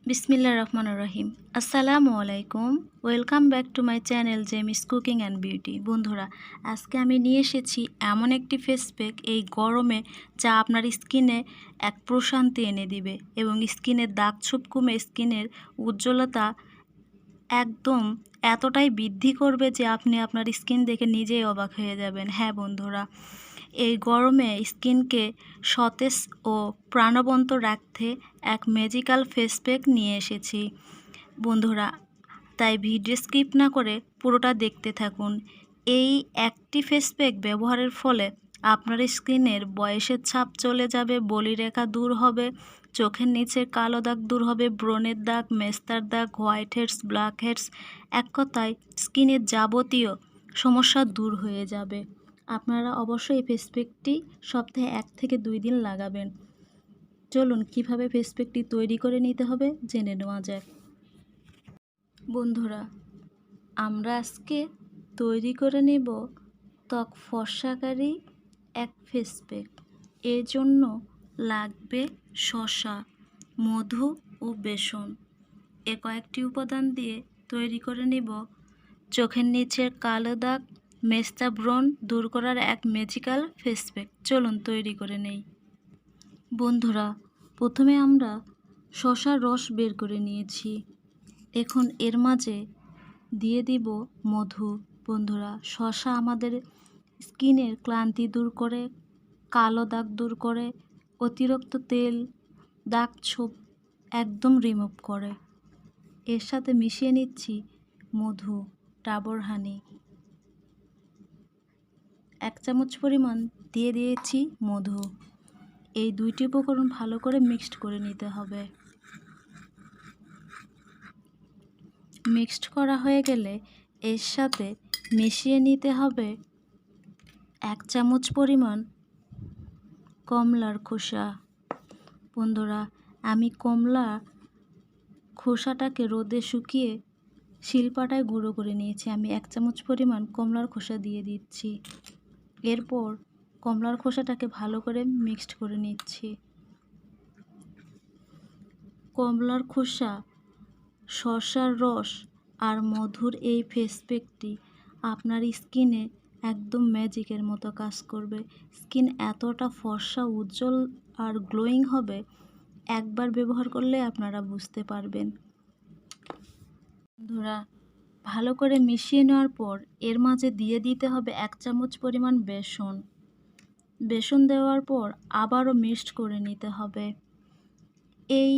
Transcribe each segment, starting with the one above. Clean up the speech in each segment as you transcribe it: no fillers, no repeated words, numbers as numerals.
বিসমিল্লাহির রহমানির রহিম। আসসালামু আলাইকুম। Welcome back to my channel Jemis cooking and beauty. বন্ধুরা, আজকে আমি নিয়ে এসেছি এমন একটি ফেস প্যাক এই গরমে যা আপনার স্কিনে এক প্রশান্তি এনে দিবে এবং স্কিনের দাগ ছোপ কমে স্কিনের উজ্জ্বলতা একদম এতটাই বৃদ্ধি করবে যে আপনি আপনার স্কিন দেখে নিজেই অবাক হয়ে যাবেন। হ্যাঁ বন্ধুরা, এই গরমে স্কিনকে সতেজ ও প্রাণবন্ত রাখতে এক ম্যাজিক্যাল ফেস প্যাক নিয়ে এসেছি বন্ধুরা, তাই ভিডিও স্কিপ না করে পুরোটা দেখতে থাকুন। এই একটি ফেস প্যাক ব্যবহারের ফলে আপনার স্কিনের বয়সের ছাপ চলে যাবে, বলিরেখা দূর হবে, চোখের নিচের কালো দাগ দূর হবে, ব্রণের দাগ, মেস্তার দাগ, হোয়াইট হেডস, ব্ল্যাক হেডস, এক কথায় স্কিনের যাবতীয় সমস্যা দূর হয়ে যাবে। আপনারা অবশ্যই এই ফেস প্যাকটি সপ্তাহে 1 থেকে 2 দিন লাগাবেন। চলুন কিভাবে ফেস প্যাকটি তৈরি করে নিতে হবে জেনে নেওয়া যাক। বন্ধুরা, আমরা আজকে তৈরি করে নেব ত্বক ফর্সাকারী এক ফেস প্যাক। এর জন্য লাগবে শসা, মধু ও বেসন। এ কয়েকটি উপাদান দিয়ে তৈরি করে নেব চোখের নিচের কালো দাগ, মেস্তা, ব্রণ দূর করার এক ম্যাজিক্যাল ফেস প্যাক। চলুন তৈরি করে নেই। বন্ধুরা, প্রথমে আমরা শসার রস বের করে নিয়েছি। এখন এর মাঝে দিয়ে দিব মধু। বন্ধুরা, শসা আমাদের স্কিনের ক্লান্তি দূর করে, কালো দাগ দূর করে, অতিরিক্ত তেল, দাগ ছোপ একদম রিমুভ করে। এর সাথে মিশিয়ে নিচ্ছি মধু, ডাবর হানি 1 চামচ পরিমাণ দিয়ে দিয়েছি মধু। এই দুইটি উপকরণ ভালো করে মিক্সড করে নিতে হবে। মিক্সড করা হয়ে গেলে এর সাথে মিশিয়ে নিতে হবে 1 চামচ পরিমাণ কমলার খোসা। বন্ধুরা, আমি কমলা খোসাটাকে রোদে শুকিয়ে শিলপাটায় গুঁড়ো করে নিয়েছি। আমি 1 চামচ পরিমাণ কমলার খোসা দিয়ে দিচ্ছি। এরপর কমলার খোসাটাকে ভালো করে মিক্সড করে নিচ্ছি। কমলার খোসা, শসার রস আর মধুর এই ফেস প্যাকটি আপনার স্কিনে একদম ম্যাজিকের মতো কাজ করবে। স্কিন এতটা ফর্সা, উজ্জ্বল আর গ্লোয়িং হবে, একবার ব্যবহার করলে আপনারা বুঝতে পারবেন। বন্ধুরা, ভালো করে মিশিয়ে নেওয়ার পর এর মাঝে দিয়ে দিতে হবে 1 চামচ পরিমাণ বেসন। বেসন দেওয়ার পর আবারও মিক্সড করে নিতে হবে। এই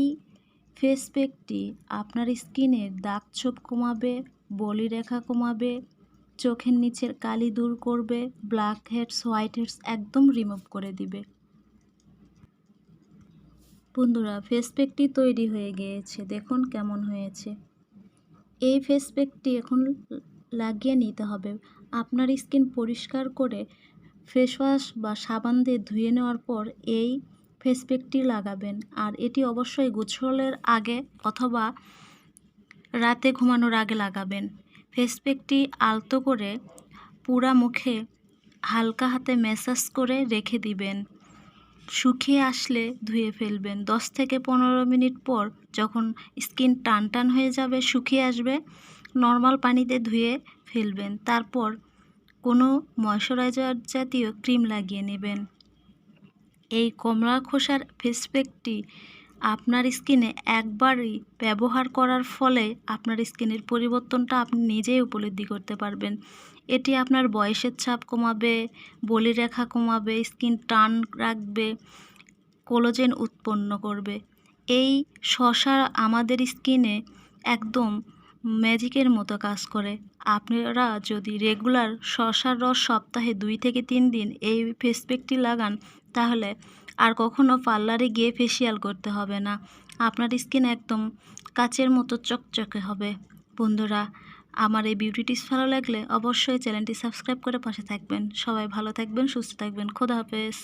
ফেস প্যাকটি আপনার স্কিনের দাগ ছোপ কমাবে, বলিরেখা কমাবে, চোখের নিচের কালি দূর করবে, ব্ল্যাক হেডস, হোয়াইট হেডস একদম রিমুভ করে দিবে। বন্ধুরা, ফেস প্যাকটি তৈরি হয়ে গিয়েছে, দেখুন কেমন হয়েছে। এই ফেস প্যাকটি এখন লাগিয়ে নিতে হবে। আপনার স্কিন পরিষ্কার করে ফেস ওয়াশ বা সাবান দিয়ে ধুয়ে নেওয়ার পর এই ফেস প্যাকটি লাগাবেন। আর এটি অবশ্যই গোসলের আগে অথবা রাতে ঘুমানোর আগে লাগাবেন। ফেস প্যাকটি আলতো করে পুরা মুখে হালকা হাতে ম্যাসাজ করে রেখে দিবেন। শুকিয়ে আসলে ধুয়ে ফেলবেন। 10 থেকে 15 মিনিট পর যখন স্কিন টান টান হয়ে যাবে, শুকিয়ে আসবে, নর্মাল পানিতে ধুয়ে ফেলবেন। তারপর কোনো ময়শ্চারাইজার জাতীয় ক্রিম লাগিয়ে নেবেন। এই কমলা খোসার ফেস প্যাকটি আপনার স্কিনে একবারই ব্যবহার করার ফলে আপনার স্কিনের পরিবর্তনটা আপনি নিজেই উপলব্ধি করতে পারবেন। এটি আপনার বয়সের ছাপ কমাবে, বলিরেখা কমাবে, স্কিন টান রাখবে, কোলাজেন উৎপন্ন করবে। এই শসা আমাদের স্কিনে একদম ম্যাজিকের মতো কাজ করে। আপনারা যদি রেগুলার শসার রস সপ্তাহে 2 থেকে 3 দিন এই ফেস প্যাকটি লাগান, তাহলে আর কখনো পার্লারে গিয়ে ফেসিয়াল করতে হবে না। আপনার স্কিন একদম কাচের মতো চকচকে হবে। বন্ধুরা, আমার এই বিউটি টিপস ভালো লাগলে অবশ্যই চ্যানেলটি সাবস্ক্রাইব করে পাশে থাকবেন। সবাই ভালো থাকবেন, সুস্থ থাকবেন। খোদা হাফেজ।